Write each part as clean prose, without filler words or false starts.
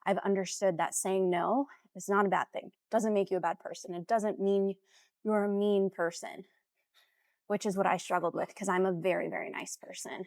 I've understood that saying no is not a bad thing. It doesn't make you a bad person. It doesn't mean you're a mean person, which is what I struggled with because I'm a very, very nice person.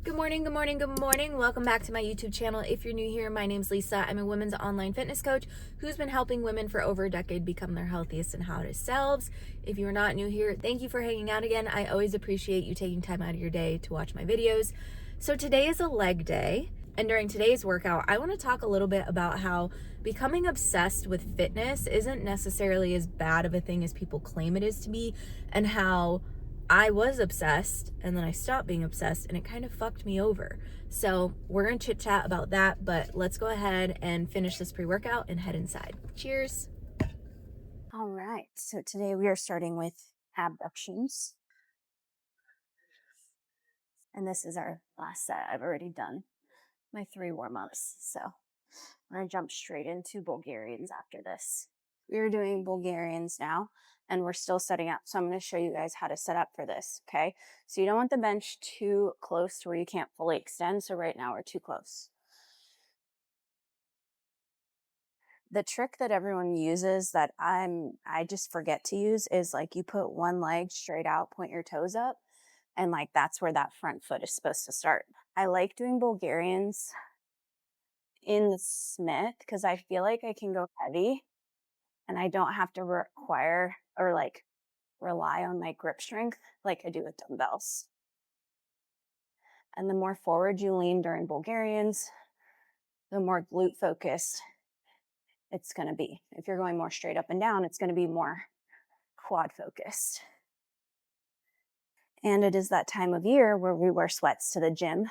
Good morning, good morning, good morning. Welcome back to my YouTube channel. If you're new here, my name's Lisa. I'm a women's online fitness coach who's been helping women for over a decade become their healthiest and hottest selves. If you're not new here, thank you for hanging out again. I always appreciate you taking time out of your day to watch my videos. So today is a leg day, and during today's workout, I want to talk a little bit about how becoming obsessed with fitness isn't necessarily as bad of a thing as people claim it is to be, and how I was obsessed and then I stopped being obsessed and it kind of fucked me over. So we're gonna chit chat about that, but let's go ahead and finish this pre-workout and head inside. Cheers. All right, so today we are starting with abductions. And this is our last set. I've already done my 3 warm-ups. So we're gonna jump straight into Bulgarians after this. We're doing Bulgarians now, and we're still setting up. So I'm going to show you guys how to set up for this, okay? So you don't want the bench too close to where you can't fully extend. So right now we're too close. The trick that everyone uses that I just forget to use is like you put one leg straight out, point your toes up, and like that's where that front foot is supposed to start. I like doing Bulgarians in the Smith because I feel like I can go heavy and I don't have to require or like rely on my grip strength like I do with dumbbells. And the more forward you lean during Bulgarians, the more glute focused it's going to be. If you're going more straight up and down, it's going to be more quad focused. And it is that time of year where we wear sweats to the gym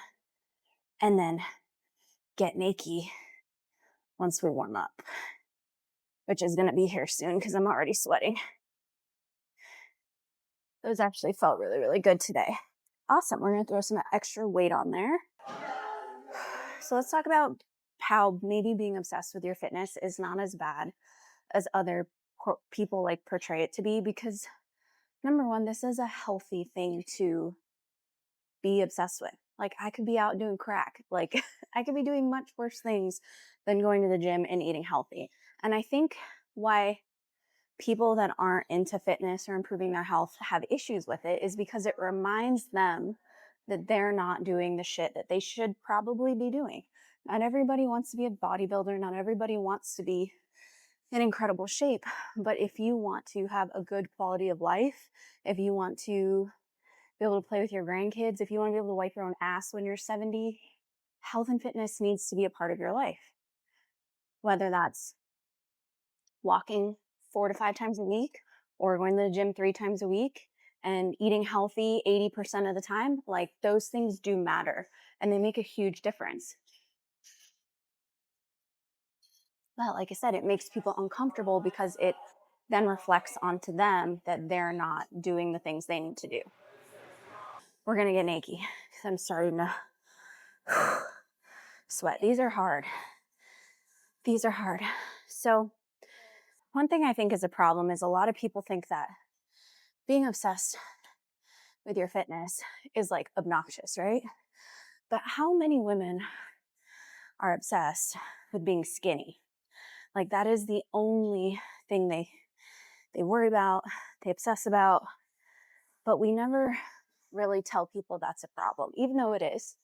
and then get naked once we warm up, which is going to be here soon because I'm already sweating. Those actually felt really, really good today. Awesome. We're going to throw some extra weight on there. So let's talk about how maybe being obsessed with your fitness is not as bad as other people like portray it to be, because number one, this is a healthy thing to be obsessed with. Like I could be out doing crack. Like I could be doing much worse things than going to the gym and eating healthy. And I think why people that aren't into fitness or improving their health have issues with it is because it reminds them that they're not doing the shit that they should probably be doing. Not everybody wants to be a bodybuilder. Not everybody wants to be in incredible shape. But if you want to have a good quality of life, if you want to be able to play with your grandkids, if you want to be able to wipe your own ass when you're 70, health and fitness needs to be a part of your life. Whether that's walking 4 to 5 times a week or going to the gym 3 times a week and eating healthy 80% of the time, like those things do matter and they make a huge difference. But like I said, it makes people uncomfortable because it then reflects onto them that they're not doing the things they need to do. We're going to get naked because I'm starting to sweat. These are hard. These are hard. So one thing I think is a problem is a lot of people think that being obsessed with your fitness is like obnoxious, right? But how many women are obsessed with being skinny? Like that is the only thing they worry about, they obsess about, but we never really tell people that's a problem, even though it is.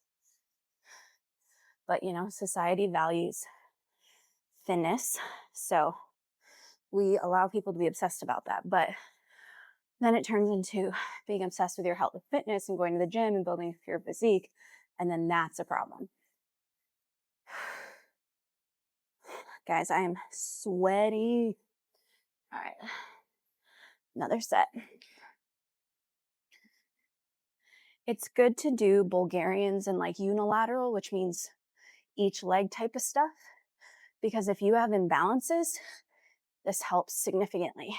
But you know, society values thinness, so we allow people to be obsessed about that. But then it turns into being obsessed with your health and fitness and going to the gym and building your physique, and then that's a problem. Guys, I am sweaty. All right, another set. It's good to do Bulgarians and like unilateral, which means each leg type of stuff, because if you have imbalances, this helps significantly.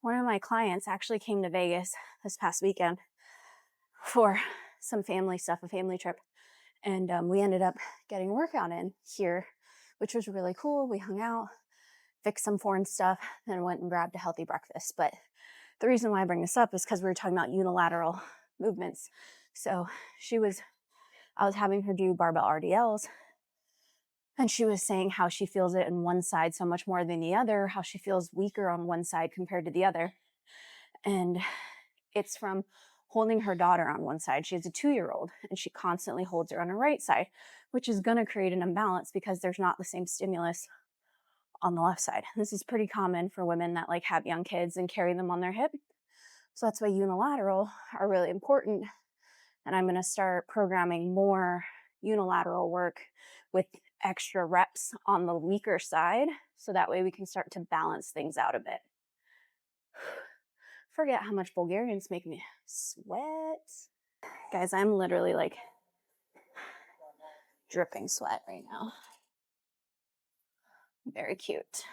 One of my clients actually came to Vegas this past weekend for some family stuff, a family trip. And we ended up getting a workout in here, which was really cool. We hung out, fixed some foreign stuff, then went and grabbed a healthy breakfast. But the reason why I bring this up is because we were talking about unilateral movements. So I was having her do barbell RDLs, and she was saying how she feels it in one side so much more than the other, how she feels weaker on one side compared to the other. And it's from holding her daughter on one side. She has a 2-year-old, and she constantly holds her on her right side, which is going to create an imbalance because there's not the same stimulus on the left side. This is pretty common for women that like have young kids and carry them on their hip. So that's why unilateral are really important. And I'm going to start programming more unilateral work with extra reps on the weaker side. So that way we can start to balance things out a bit. Forget how much Bulgarians make me sweat. Guys, I'm literally like dripping sweat right now. Very cute.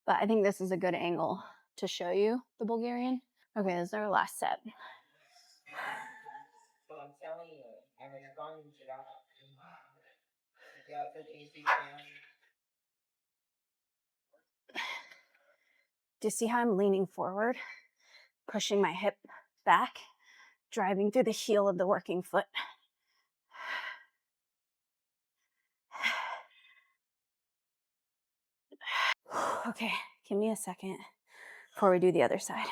But I think this is a good angle to show you the Bulgarian. Okay, this is our last set. Do you see how I'm leaning forward, pushing my hip back, driving through the heel of the working foot? Okay, give me a second before we do the other side.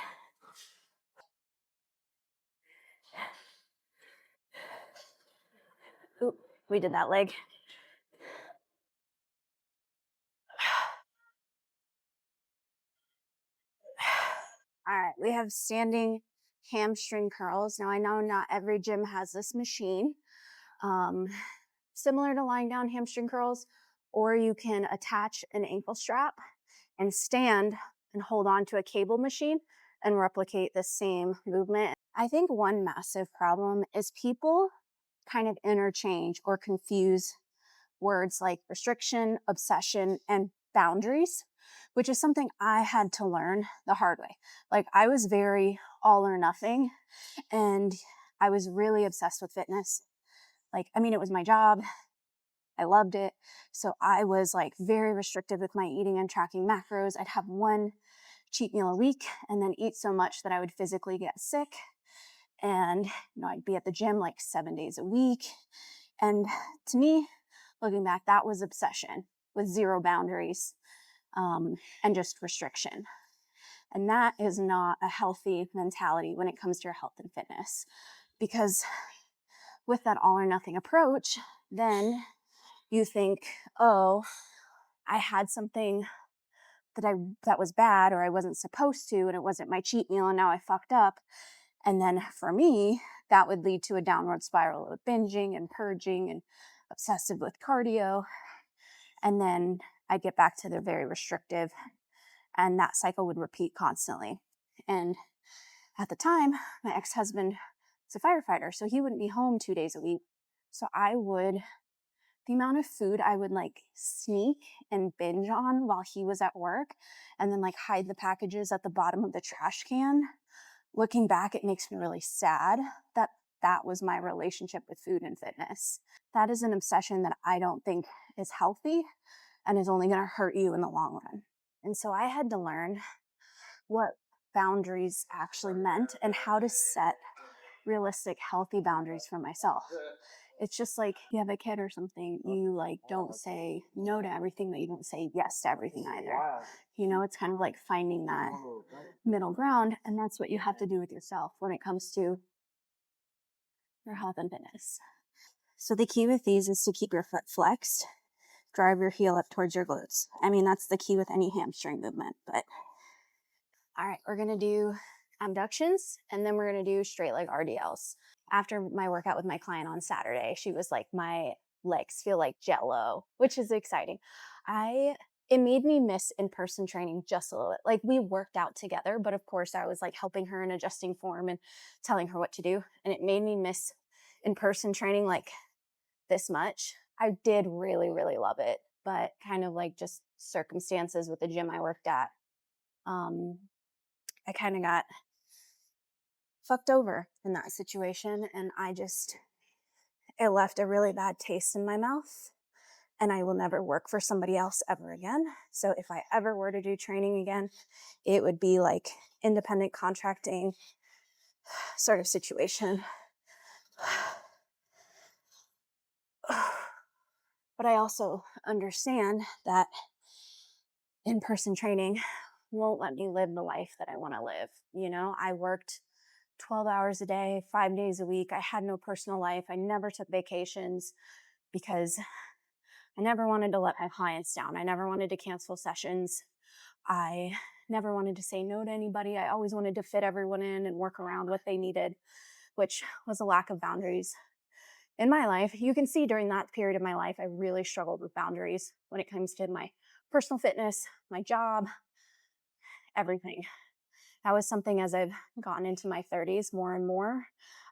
Oop, we did that leg. All right, we have standing hamstring curls. Now I know not every gym has this machine. Similar to lying down hamstring curls, or you can attach an ankle strap and stand and hold on to a cable machine and replicate the same movement. I think one massive problem is people kind of interchange or confuse words like restriction, obsession, and boundaries, which is something I had to learn the hard way. Like I was very all or nothing, and I was really obsessed with fitness. Like, I mean, it was my job. I loved it. So I was like very restrictive with my eating and tracking macros. I'd have one cheat meal a week and then eat so much that I would physically get sick. And, I'd be at the gym like 7 days a week. And to me, looking back, that was obsession with zero boundaries and just restriction. And that is not a healthy mentality when it comes to your health and fitness. Because with that all or nothing approach, then you think, oh, I had something that was bad or I wasn't supposed to, and it wasn't my cheat meal, and now I fucked up. And then for me, that would lead to a downward spiral of binging and purging and obsessive with cardio. And then I'd get back to the very restrictive, and that cycle would repeat constantly. And at the time, my ex-husband was a firefighter, so he wouldn't be home 2 days a week. So the amount of food I would like sneak and binge on while he was at work and then like hide the packages at the bottom of the trash can. Looking back, it makes me really sad that that was my relationship with food and fitness. That is an obsession that I don't think is healthy and is only going to hurt you in the long run. And so I had to learn what boundaries actually meant and how to set realistic, healthy boundaries for myself. It's just like you have a kid or something, you like don't say no to everything, but you don't say yes to everything either. It's kind of like finding that middle ground, and that's what you have to do with yourself when it comes to your health and fitness. So the key with these is to keep your foot flexed, drive your heel up towards your glutes. I mean, that's the key with any hamstring movement, but all right, we're gonna do abductions, and then we're gonna do straight leg RDLs. After my workout with my client on Saturday, she was like, my legs feel like jello, which is exciting. It made me miss in-person training just a little bit. Like we worked out together, but of course I was like helping her in adjusting form and telling her what to do. And it made me miss in-person training like this much. I did really, really love it, but kind of like just circumstances with the gym I worked at. I kind of got fucked over in that situation, and it left a really bad taste in my mouth, and I will never work for somebody else ever again. So if I ever were to do training again, it would be like independent contracting sort of situation. But I also understand that in-person training won't let me live the life that I want to live. You know, I worked 12 hours a day, 5 days a week. I had no personal life. I never took vacations because I never wanted to let my clients down. I never wanted to cancel sessions. I never wanted to say no to anybody. I always wanted to fit everyone in and work around what they needed, which was a lack of boundaries in my life. You can see during that period of my life, I really struggled with boundaries when it comes to my personal fitness, my job, everything. That was something as I've gotten into my 30s more and more,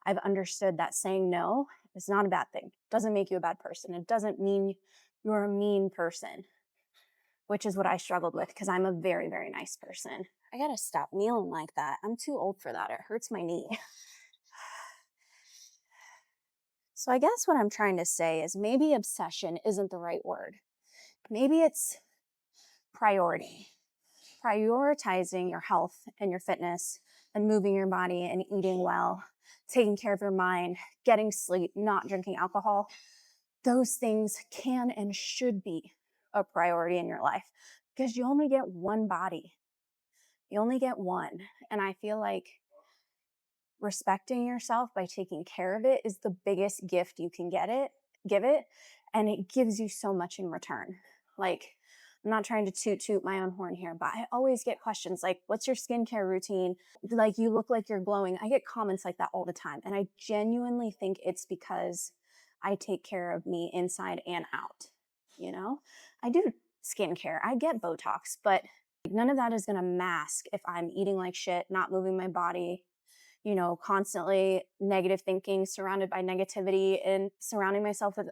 I've understood that saying no is not a bad thing. It doesn't make you a bad person. It doesn't mean you're a mean person, which is what I struggled with because I'm a very, very nice person. I gotta stop kneeling like that. I'm too old for that. It hurts my knee. So I guess what I'm trying to say is maybe obsession isn't the right word. Maybe it's priority. Prioritizing your health and your fitness and moving your body and eating well, taking care of your mind, getting sleep, not drinking alcohol. Those things can and should be a priority in your life because you only get one body. You only get one. And I feel like respecting yourself by taking care of it is the biggest gift you can give it, and it gives you so much in return. Like, I'm not trying to toot my own horn here, but I always get questions like, what's your skincare routine? Like, you look like you're glowing. I get comments like that all the time. And I genuinely think it's because I take care of me inside and out. You know, I do skincare, I get Botox, but none of that is going to mask if I'm eating like shit, not moving my body, you know, constantly negative thinking, surrounded by negativity, and surrounding myself with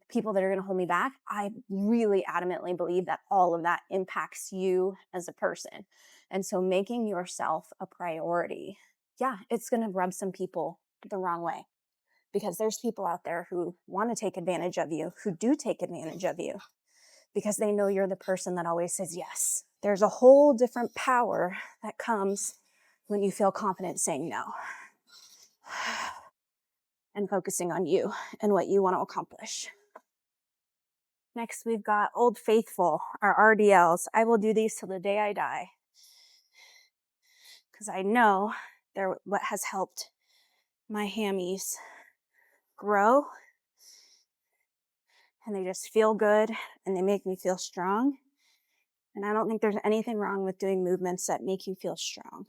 people that are going to hold me back. I really adamantly believe that all of that impacts you as a person. And so making yourself a priority, yeah, it's going to rub some people the wrong way because there's people out there who want to take advantage of you, who do take advantage of you because they know you're the person that always says yes. There's a whole different power that comes when you feel confident saying no and focusing on you and what you want to accomplish. Next, we've got Old Faithful, our RDLs. I will do these till the day I die because I know they're what has helped my hammies grow, and they just feel good and they make me feel strong. And I don't think there's anything wrong with doing movements that make you feel strong.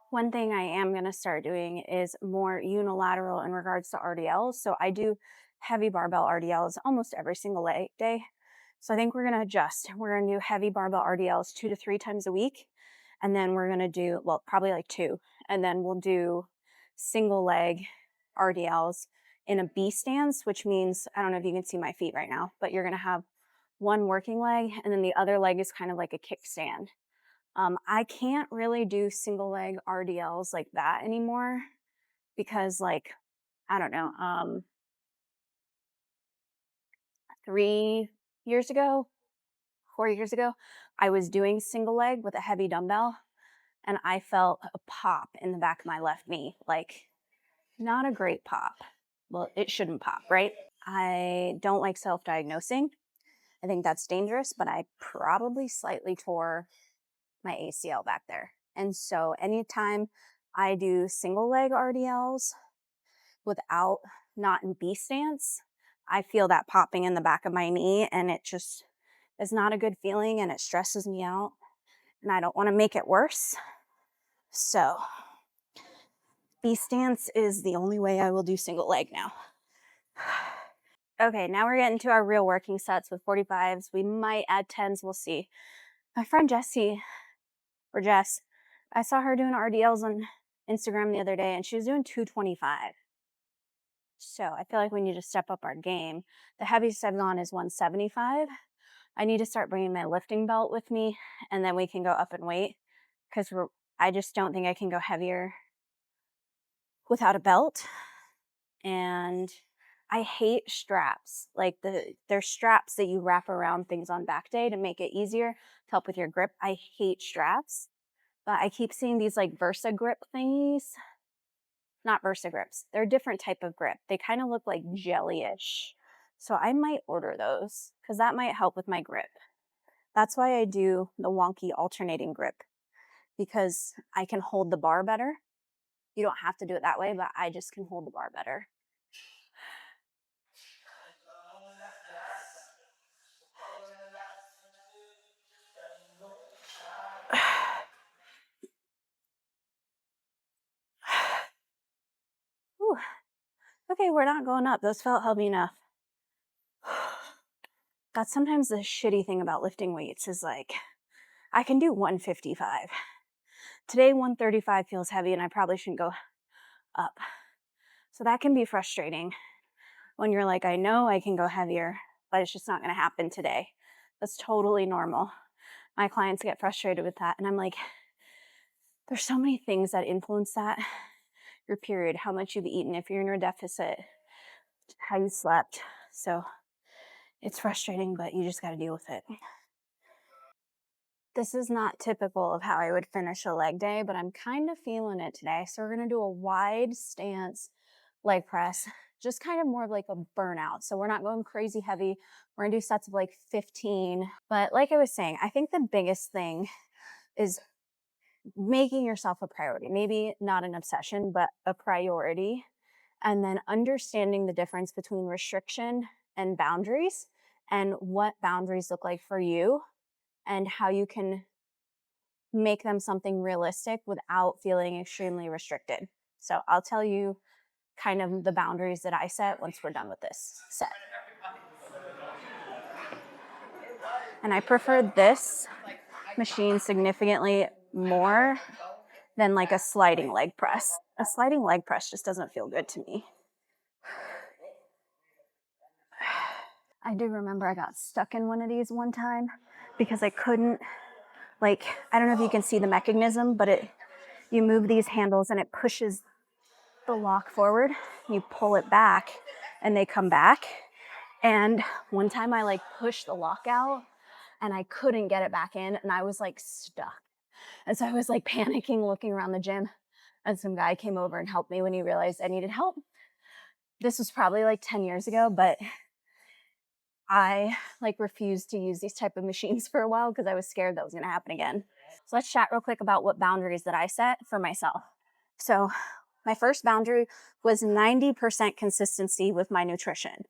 One thing I am going to start doing is more unilateral in regards to RDLs. So I do heavy barbell RDLs almost every single leg day. So I think we're going to adjust. We're going to do heavy barbell RDLs 2 to 3 times a week. And then we're going to do, well, probably like 2. And then we'll do single leg RDLs in a B stance, which means, I don't know if you can see my feet right now, but you're going to have one working leg and then the other leg is kind of like a kickstand. I can't really do single leg RDLs like that anymore because, like, I don't know, 3 years ago, 4 years ago, I was doing single leg with a heavy dumbbell and I felt a pop in the back of my left knee. Like, not a great pop. Well, it shouldn't pop, right? I don't like self-diagnosing. I think that's dangerous, but I probably slightly tore my ACL back there. And so anytime I do single leg RDLs without not in B stance, I feel that popping in the back of my knee and it just is not a good feeling and it stresses me out and I don't want to make it worse. So B stance is the only way I will do single leg now. Okay, now we're getting to our real working sets with 45s. We might add 10s, we'll see. My friend Jessie, or Jess, I saw her doing RDLs on Instagram the other day and she was doing 225. So I feel like we need to step up our game. The heaviest I've gone is 175. I need to start bringing my lifting belt with me and then we can go up in weight because I just don't think I can go heavier without a belt. And I hate straps. Like there's straps that you wrap around things on back day to make it easier to help with your grip. I hate straps, but I keep seeing these like Versa grip thingies. Not Versa grips. They're a different type of grip. They kind of look like jelly-ish. So I might order those because that might help with my grip. That's why I do the wonky alternating grip, because I can hold the bar better. You don't have to do it that way, but I just can hold the bar better. Whew. Okay, we're not going up. Those felt heavy enough. That's sometimes the shitty thing about lifting weights is like, I can do 155. Today, 135 feels heavy and I probably shouldn't go up. So that can be frustrating when you're like, I know I can go heavier, but it's just not going to happen today. That's totally normal. My clients get frustrated with that. And I'm like, there's so many things that influence that. Your period, how much you've eaten, if you're in a deficit, how you slept. So it's frustrating, but you just got to deal with it. This is not typical of how I would finish a leg day, but I'm kind of feeling it today. So we're going to do a wide stance leg press, just kind of more of like a burnout. So we're not going crazy heavy. We're going to do sets of like 15. But like I was saying, I think the biggest thing is making yourself a priority. Maybe not an obsession, but a priority. And then understanding the difference between restriction and boundaries, and what boundaries look like for you, and how you can make them something realistic without feeling extremely restricted. So I'll tell you kind of the boundaries that I set once we're done with this set. And I prefer this machine significantly more than like a sliding leg press. A sliding leg press just doesn't feel good to me. I do remember I got stuck in one of these one time because I couldn't, like, I don't know if you can see the mechanism, but you move these handles and it pushes the lock forward. You pull it back and they come back. And one time I like pushed the lock out and I couldn't get it back in and I was like stuck. And so I was like panicking, looking around the gym, and some guy came over and helped me when he realized I needed help. This was probably like 10 years ago, but I like refused to use these type of machines for a while because I was scared that was going to happen again. So let's chat real quick about what boundaries that I set for myself. So my first boundary was 90% consistency with my nutrition.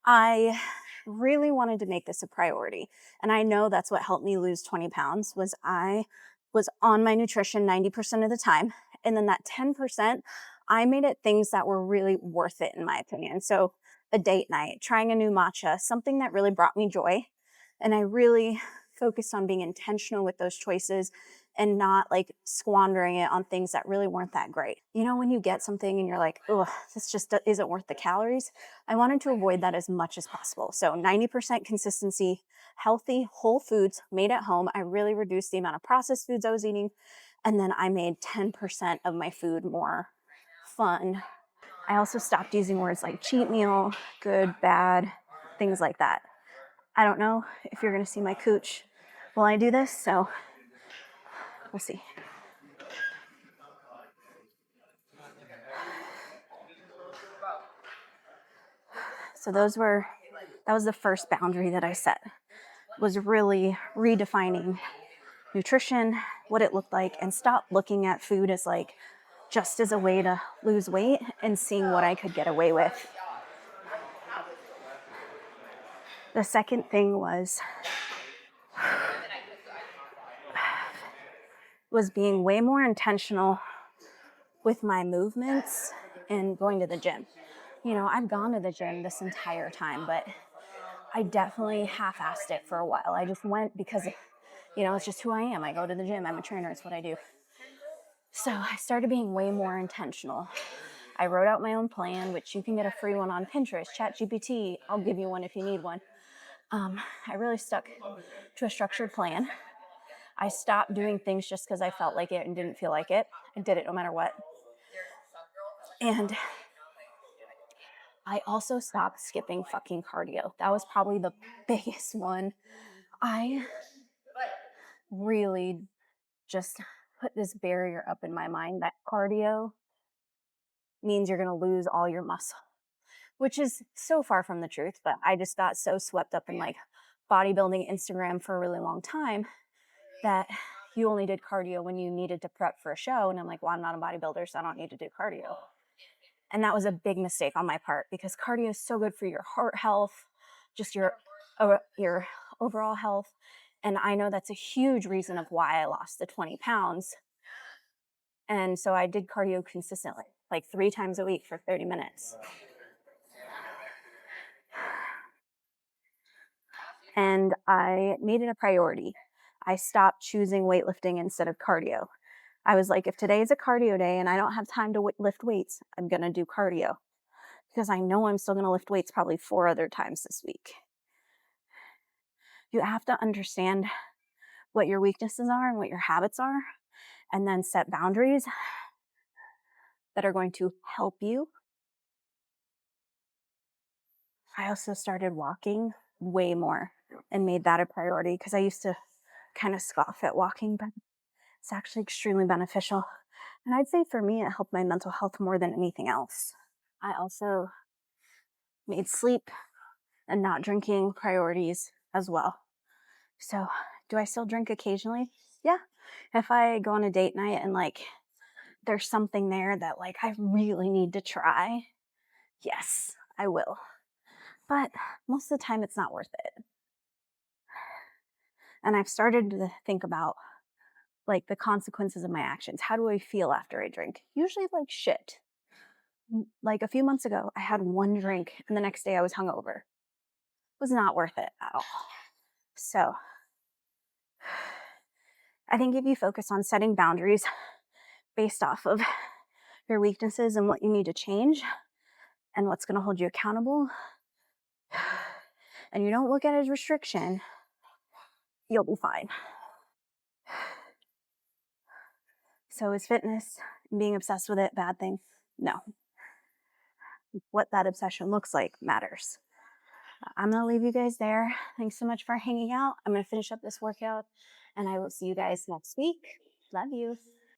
I really wanted to make this a priority. And I know that's what helped me lose 20 pounds was I was on my nutrition 90% of the time. And then that 10%, I made it things that were really worth it in my opinion. So a date night, trying a new matcha, something that really brought me joy. And I really focused on being intentional with those choices and not like squandering it on things that really weren't that great. You know, when you get something and you're like, oh, this just isn't worth the calories. I wanted to avoid that as much as possible. So 90% consistency, healthy, whole foods made at home. I really reduced the amount of processed foods I was eating. And then I made 10% of my food more fun. I also stopped using words like cheat meal, good, bad, things like that. I don't know if you're going to see my cooch while I do this, so we'll see. So that was the first boundary that I set, was really redefining nutrition, what it looked like, and stop looking at food as like just as a way to lose weight and seeing what I could get away with. The second thing was being way more intentional with my movements and going to the gym. You know, I've gone to the gym this entire time, but I definitely half-assed it for a while. I just went because, you know, it's just who I am. I go to the gym. I'm a trainer. It's what I do. So I started being way more intentional. I wrote out my own plan, which you can get a free one on Pinterest, ChatGPT. I'll give you one if you need one. I really stuck to a structured plan. I stopped doing things just because I felt like it and didn't feel like it. I did it no matter what. And I also stopped skipping fucking cardio. That was probably the biggest one. I really just put this barrier up in my mind that cardio means you're going to lose all your muscle, which is so far from the truth. But I just got so swept up in like bodybuilding Instagram for a really long time that you only did cardio when you needed to prep for a show. And I'm like, well, I'm not a bodybuilder, so I don't need to do cardio. And that was a big mistake on my part because cardio is so good for your heart health, just your overall health. And I know that's a huge reason of why I lost the 20 pounds. And so I did cardio consistently, like 3 times a week for 30 minutes. And I made it a priority. I stopped choosing weightlifting instead of cardio. I was like, if today is a cardio day and I don't have time to lift weights, I'm going to do cardio because I know I'm still going to lift weights probably 4 other times this week. You have to understand what your weaknesses are and what your habits are, and then set boundaries that are going to help you. I also started walking way more and made that a priority because I used to kind of scoff at walking, but it's actually extremely beneficial. And I'd say for me, it helped my mental health more than anything else. I also made sleep and not drinking priorities as well. So, do I still drink occasionally? Yeah. If I go on a date night and like there's something there that like I really need to try, yes, I will. But most of the time it's not worth it. And I've started to think about like the consequences of my actions. How do I feel after I drink? Usually like shit. Like a few months ago, I had 1 drink and the next day I was hungover. It was not worth it at all. So I think if you focus on setting boundaries based off of your weaknesses and what you need to change and what's going to hold you accountable, and you don't look at it as restriction, you'll be fine. So is fitness, being obsessed with it, bad thing? No. What that obsession looks like matters. I'm going to leave you guys there. Thanks so much for hanging out. I'm going to finish up this workout and I will see you guys next week. Love you.